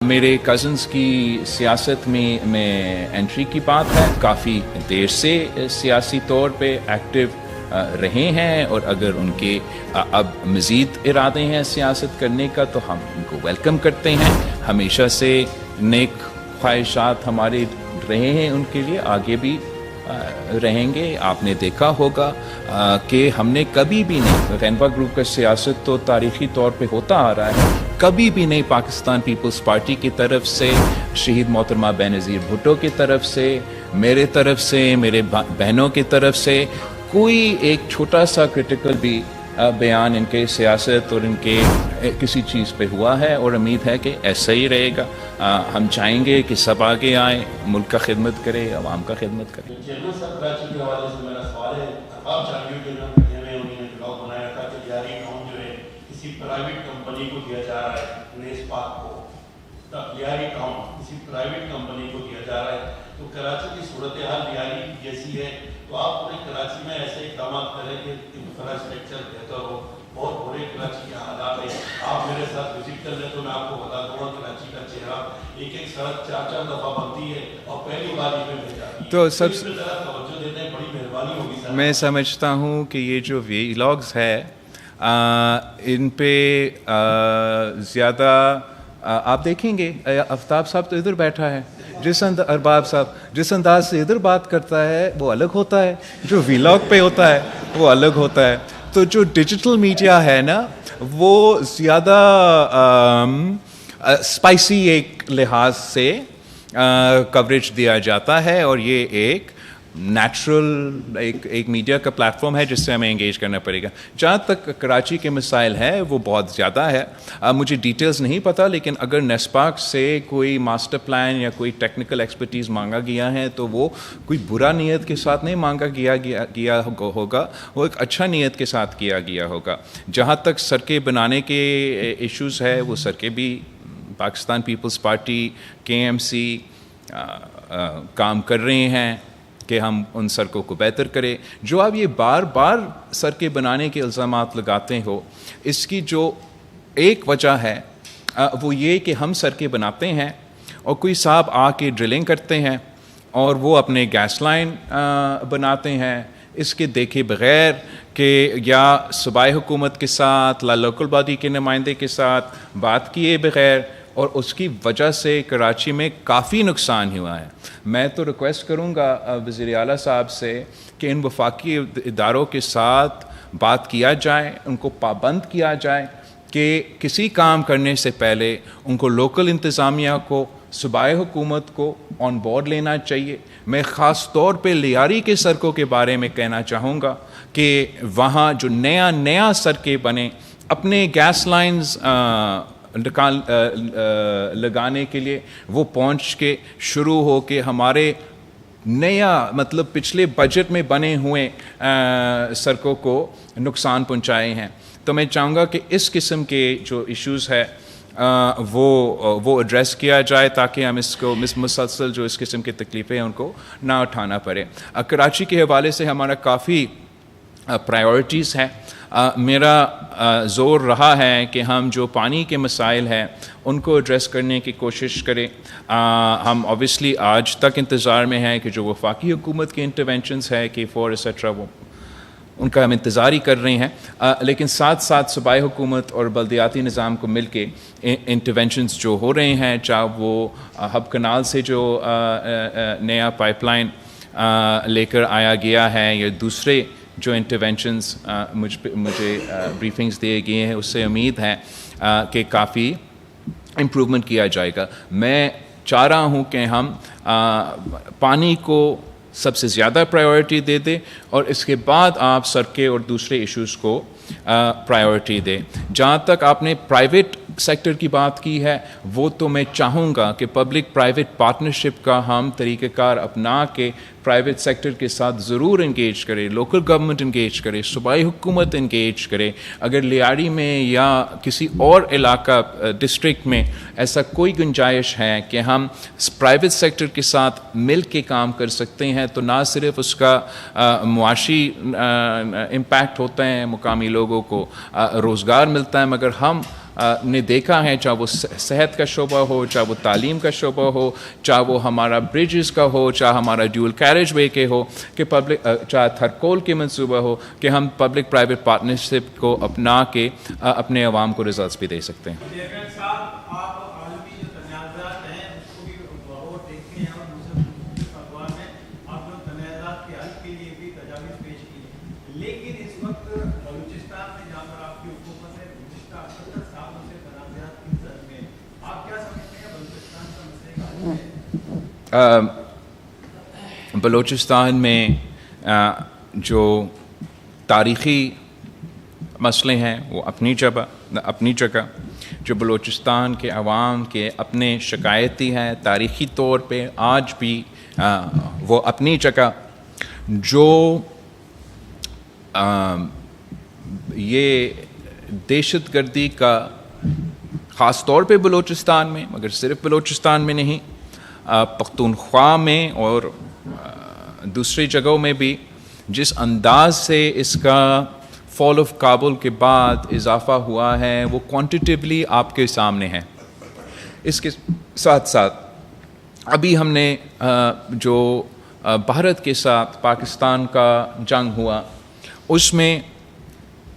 میرے کزنس کی سیاست میں انٹری کی بات ہے. کافی دیر سے سیاسی طور پہ ایکٹیو رہے ہیں اور اگر ان کے اب مزید ارادے ہیں سیاست کرنے کا تو ہم ان کو ویلکم کرتے ہیں. ہمیشہ سے نیک خواہشات ہمارے رہے ہیں ان کے لیے, آگے بھی رہیں گے. آپ نے دیکھا ہوگا کہ ہم نے کبھی بھی نہیں, رینوا گروپ کا سیاست تو تاریخی طور پہ ہوتا آ رہا ہے, کبھی بھی نہیں پاکستان پیپلز پارٹی کی طرف سے, شہید محترمہ بینظیر بھٹو کی طرف سے, میرے طرف سے, میرے بہنوں کی طرف سے کوئی ایک چھوٹا سا کرٹیکل بھی بیان ان کے سیاست اور ان کے کسی چیز پہ ہوا ہے, اور امید ہے کہ ایسا ہی رہے گا. ہم چاہیں گے کہ سب آگے آئیں, ملک کا خدمت کرے, عوام کا خدمت کرے. چیئرمین صاحب, کراچی کے حوالے سے میرا سوال ہے, ارباب چاندیو کے نام میں انہوں نے بلاگ بنایا تھا کہ لیاری ٹاؤن جو ہے کسی پرائیویٹ کمپنی کو دیا جا رہا ہے, نیس پاک کو لیاری ٹاؤن کسی پرائیویٹ کمپنی کو دیا جا رہا ہے. تو کراچی کی صورتحال لیاری جیسی ہے, تو آپ پورے کراچی میں ایسے اقدامات کریں کہ انفراسٹرکچر بہتر ہو. بہت برے کراچی کے حالات ہیں, آپ میرے ساتھ وزٹ کر لیں تو میں آپ کو بتا دوں گا کراچی کا چہرہ, ایک ایک سڑک 4 دفعہ بنتی ہے اور پہلی بار ہی میں بھیج جاتی ہے. تو سب سے توجہ دیتے ہیں, بڑی مہربانی ہوگی سر. میں سمجھتا ہوں کہ یہ جو ویلاگز ہے ان پہ زیادہ آپ دیکھیں گے, آفتاب صاحب تو ادھر بیٹھا ہے, ارباب صاحب جس انداز سے ادھر بات کرتا ہے وہ الگ ہوتا ہے, جو ویلاگ پہ ہوتا ہے وہ الگ ہوتا ہے. تو جو ڈیجیٹل میڈیا ہے نا وہ زیادہ اسپائسی ایک لحاظ سے کوریج دیا جاتا ہے, اور یہ ایک نیچرل ایک میڈیا کا پلیٹ فارم ہے جس سے ہمیں انگیج کرنا پڑے گا. جہاں تک کراچی کے مسائل ہے وہ بہت زیادہ ہے, مجھے ڈیٹیلز نہیں پتہ, لیکن اگر نیسپاک سے کوئی ماسٹر پلان یا کوئی ٹیکنیکل ایکسپرٹیز مانگا گیا ہے تو وہ کوئی برا نیت کے ساتھ نہیں مانگا گیا ہوگا, وہ ایک اچھا نیت کے ساتھ کیا گیا ہوگا. جہاں تک سڑکیں بنانے کے ایشوز ہے, وہ سڑکیں بھی پاکستان پیپلز پارٹی KMC کام کر رہے ہیں کہ ہم ان سڑکوں کو بہتر کریں. جو آپ یہ بار بار سڑکیں بنانے کے الزامات لگاتے ہو, اس کی جو ایک وجہ ہے وہ یہ کہ ہم سڑکیں بناتے ہیں اور کوئی صاحب آ کے ڈرلنگ کرتے ہیں اور وہ اپنے گیس لائن بناتے ہیں, اس کے دیکھے بغیر کہ یا صوبائی حکومت کے ساتھ لوکل باڈی کے نمائندے کے ساتھ بات کیے بغیر, اور اس کی وجہ سے کراچی میں کافی نقصان ہوا ہے. میں تو ریکویسٹ کروں گا وزیر اعلیٰ صاحب سے کہ ان وفاقی اداروں کے ساتھ بات کیا جائے, ان کو پابند کیا جائے کہ کسی کام کرنے سے پہلے ان کو لوکل انتظامیہ کو, صوبائی حکومت کو آن بورڈ لینا چاہیے. میں خاص طور پہ لیاری کے سڑکوں کے بارے میں کہنا چاہوں گا کہ وہاں جو نیا سڑکیں بنے, اپنے گیس لائنز لگانے کے لیے وہ پہنچ کے شروع ہو کے ہمارے نیا مطلب پچھلے بجٹ میں بنے ہوئے سڑکوں کو نقصان پہنچائے ہیں. تو میں چاہوں گا کہ اس قسم کے جو ایشوز ہے وہ ایڈریس کیا جائے تاکہ ہم اس کو مسلسل جو اس قسم کی تکلیفیں ہیں ان کو نہ اٹھانا پڑے. کراچی کے حوالے سے ہمارا کافی پرائیورٹیز ہے. میرا زور رہا ہے کہ ہم جو پانی کے مسائل ہیں ان کو ایڈریس کرنے کی کوشش کریں. ہم اوبیسلی آج تک انتظار میں ہیں کہ جو وفاقی حکومت کے انٹرونشنز ہے K4 ایسیٹرا, وہ ان کا ہم انتظار ہی کر رہے ہیں, لیکن ساتھ ساتھ صوبائی حکومت اور بلدیاتی نظام کو مل کے انٹرونشنز جو ہو رہے ہیں, چاہے وہ ہب کنال سے جو نیا پائپ لائن لے کر آیا گیا ہے یا دوسرے جو انٹرونشنز مجھے بریفنگز دیے گئے ہیں, اس سے امید ہے کہ کافی امپرومنٹ کیا جائے گا. میں چاہ رہا ہوں کہ ہم پانی کو سب سے زیادہ پرائیورٹی دے دیں اور اس کے بعد آپ سڑکیں اور دوسرے ایشوز کو پرائیورٹی دیں. جہاں تک آپ نے پرائیویٹ سیکٹر کی بات کی ہے, وہ تو میں چاہوں گا کہ پبلک پرائیویٹ پارٹنرشپ کا ہم طریقہ کار اپنا کے پرائیویٹ سیکٹر کے ساتھ ضرور انگیج کرے, لوکل گورنمنٹ انگیج کرے, صوبائی حکومت انگیج کرے. اگر لیاری میں یا کسی اور علاقہ ڈسٹرکٹ میں ایسا کوئی گنجائش ہے کہ ہم پرائیویٹ سیکٹر کے ساتھ مل کے کام کر سکتے ہیں, تو نہ صرف اس کا معاشی امپیکٹ ہوتا ہے, مقامی لوگوں کو روزگار ملتا ہے, مگر ہم نے دیکھا ہے, چاہے وہ صحت کا شعبہ ہو, چاہے وہ تعلیم کا شعبہ ہو, چاہے وہ ہمارا برجز کا ہو, چاہے ہمارا ڈیول کیریج وے کے ہو, کہ چاہے تھرکول کے منصوبہ ہو, کہ ہم پبلک پرائیویٹ پارٹنرشپ کو اپنا کے اپنے عوام کو ریزلٹس بھی دے سکتے ہیں. بلوچستان میں جو تاریخی مسئلے ہیں وہ اپنی جگہ, جو بلوچستان کے عوام کے اپنے شکایتی ہیں تاریخی طور پہ آج بھی وہ اپنی جگہ. جو یہ دہشت گردی کا خاص طور پہ بلوچستان میں, مگر صرف بلوچستان میں نہیں, پختونخوا میں اور دوسری جگہوں میں بھی جس انداز سے اس کا فال آف کابل کے بعد اضافہ ہوا ہے وہ کوانٹیٹیولی آپ کے سامنے ہے. اس کے ساتھ ساتھ ابھی ہم نے جو بھارت کے ساتھ پاکستان کا جنگ ہوا, اس میں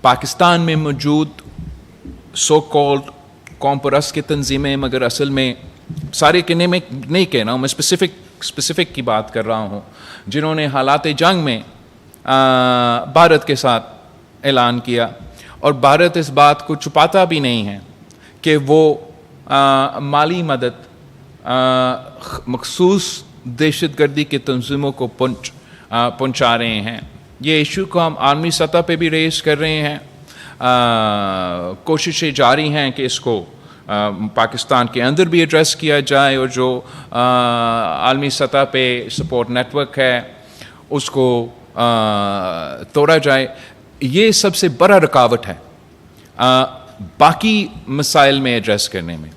پاکستان میں موجود سو کالڈ قوم پرست کی تنظیمیں, مگر اصل میں سارے کہنے میں نہیں کہہ رہا ہوں, میں اسپیسیفک کی بات کر رہا ہوں, جنہوں نے حالات جنگ میں بھارت کے ساتھ اعلان کیا, اور بھارت اس بات کو چھپاتا بھی نہیں ہے کہ وہ مالی مدد مخصوص دہشت گردی کی تنظیموں کو پہنچا رہے ہیں. یہ ایشو کو ہم عالمی سطح پہ بھی ریز کر رہے ہیں, کوششیں جاری ہیں کہ اس کو پاکستان کے اندر بھی ایڈریس کیا جائے, اور جو عالمی سطح پہ سپورٹ نیٹ ورک ہے اس کو توڑا جائے. یہ سب سے بڑا رکاوٹ ہے باقی مسائل میں ایڈریس کرنے میں,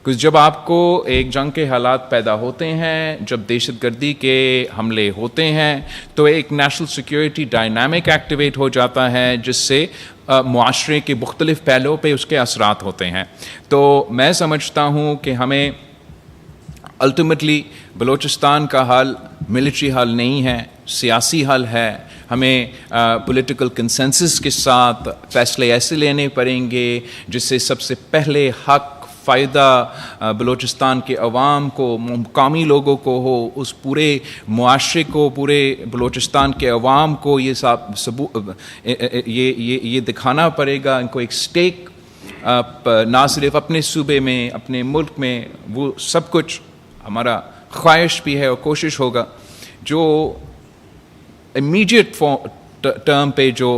کیونکہ جب آپ کو ایک جنگ کے حالات پیدا ہوتے ہیں, جب دہشت گردی کے حملے ہوتے ہیں, تو ایک نیشنل سیکیورٹی ڈائنامک ایکٹیویٹ ہو جاتا ہے, جس سے معاشرے کے مختلف پہلوؤں پہ اس کے اثرات ہوتے ہیں. تو میں سمجھتا ہوں کہ ہمیں الٹیمیٹلی بلوچستان کا حل ملٹری حل نہیں ہے, سیاسی حل ہے. ہمیں پولیٹیکل کنسنسس کے ساتھ فیصلے ایسے لینے پڑیں گے جس سے سب سے پہلے حق فائدہ بلوچستان کے عوام کو, مقامی لوگوں کو ہو, اس پورے معاشرے کو, پورے بلوچستان کے عوام کو یہ دکھانا پڑے گا, ان کو ایک سٹیک نہ صرف اپنے صوبے میں, اپنے ملک میں, وہ سب کچھ ہمارا خواہش بھی ہے اور کوشش ہوگا. جو امیڈیٹ ٹرم پہ جو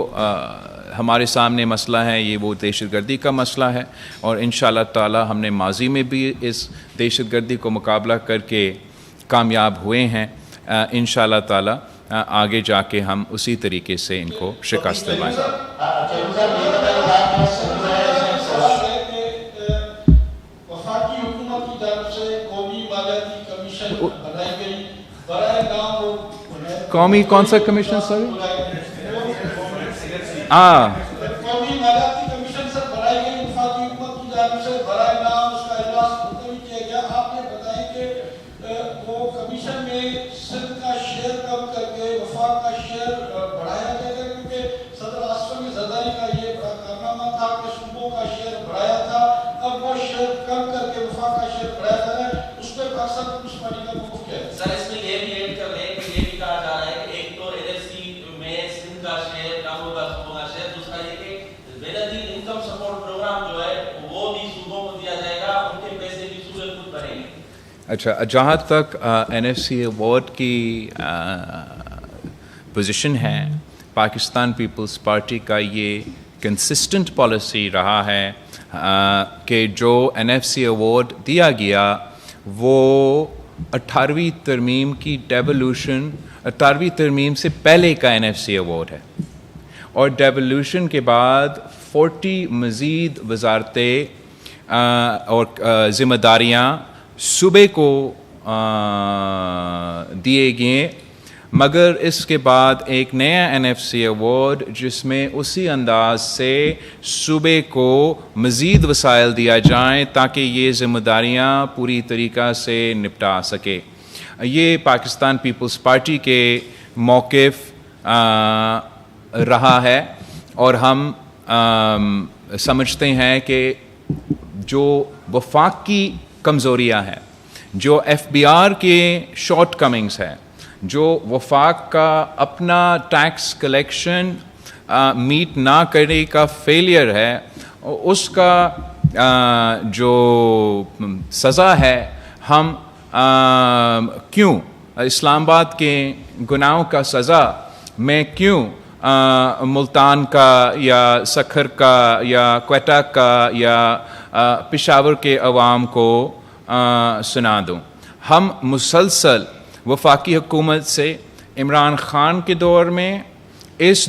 ہمارے سامنے مسئلہ ہے یہ وہ دہشت گردی کا مسئلہ ہے, اور انشاءاللہ تعالی ہم نے ماضی میں بھی اس دہشت گردی کو مقابلہ کر کے کامیاب ہوئے ہیں. انشاءاللہ تعالی آگے جا کے ہم اسی طریقے سے ان کو شکست دلوائیں. قومی کون سا کمیشن سر؟ قومی مالیاتی کمیشن سر بنائی گئی وفاقی حکومت کی جانب سے, برائے نام اس کا اجلاس ملتوی کیا گیا. آپ نے بتائیں کہ وہ کمیشن میں سندھ کا شیئر کم کر کے وفاق کا شیئر بڑھایا جائے گا, کیونکہ صدر آصف علی زرداری کا یہ بڑا کارنامہ تھا کہ صوبوں کا شیئر بڑھایا تھا, اب وہ شیئر کم کر کے وفاق کا شیئر بڑھایا جا رہا ہے. اس پہ پاکستان پیپلز پارٹی کا موقف کیا ہے؟ سر اس میں یہ بھی ایڈ کر لیں کہ یہ بھی کہا جا رہا ہے کہ ایک تو NFC میں سندھ کا شیئر کم ہوگا, صوبوں کا شیئر, دوسرا یہ کہ بینظیر انکم سپورٹ پروگرام جو ہے وہ بھی صوبوں کو دیا جائے گا, ان کے پیسے بھی صوبے خود بھریں گے. اچھا, جہاں تک NFC ایوارڈ کی پوزیشن ہے, پاکستان پیپلز پارٹی کا یہ کنسسٹنٹ پالیسی رہا ہے کہ جو NFC ایوارڈ دیا گیا وہ 18ویں ترمیم کی ڈیولوشن, 18ویں ترمیم سے پہلے کا NFC ایوارڈ ہے, اور ڈیولوشن کے بعد 40 مزید وزارتیں اور ذمہ داریاں صوبے کو دیے گئے مگر اس کے بعد ایک نیا NFC ایوارڈ جس میں اسی انداز سے صوبے کو مزید وسائل دیا جائیں تاکہ یہ ذمہ داریاں پوری طریقہ سے نپٹا سکے. یہ پاکستان پیپلز پارٹی کے موقف رہا ہے اور ہم سمجھتے ہیں کہ جو وفاق کی کمزوریاں ہیں, جو FBR کے شارٹ کمنگز ہیں, جو وفاق کا اپنا ٹیکس کلیکشن میٹ نہ کرنے کا فیلئر ہے, اس کا جو سزا ہے ہم کیوں اسلام آباد کے گناہوں کا سزا میں کیوں ملتان کا یا سکھر کا یا کوئٹہ کا یا پشاور کے عوام کو سنا دوں. ہم مسلسل وفاقی حکومت سے عمران خان کے دور میں اس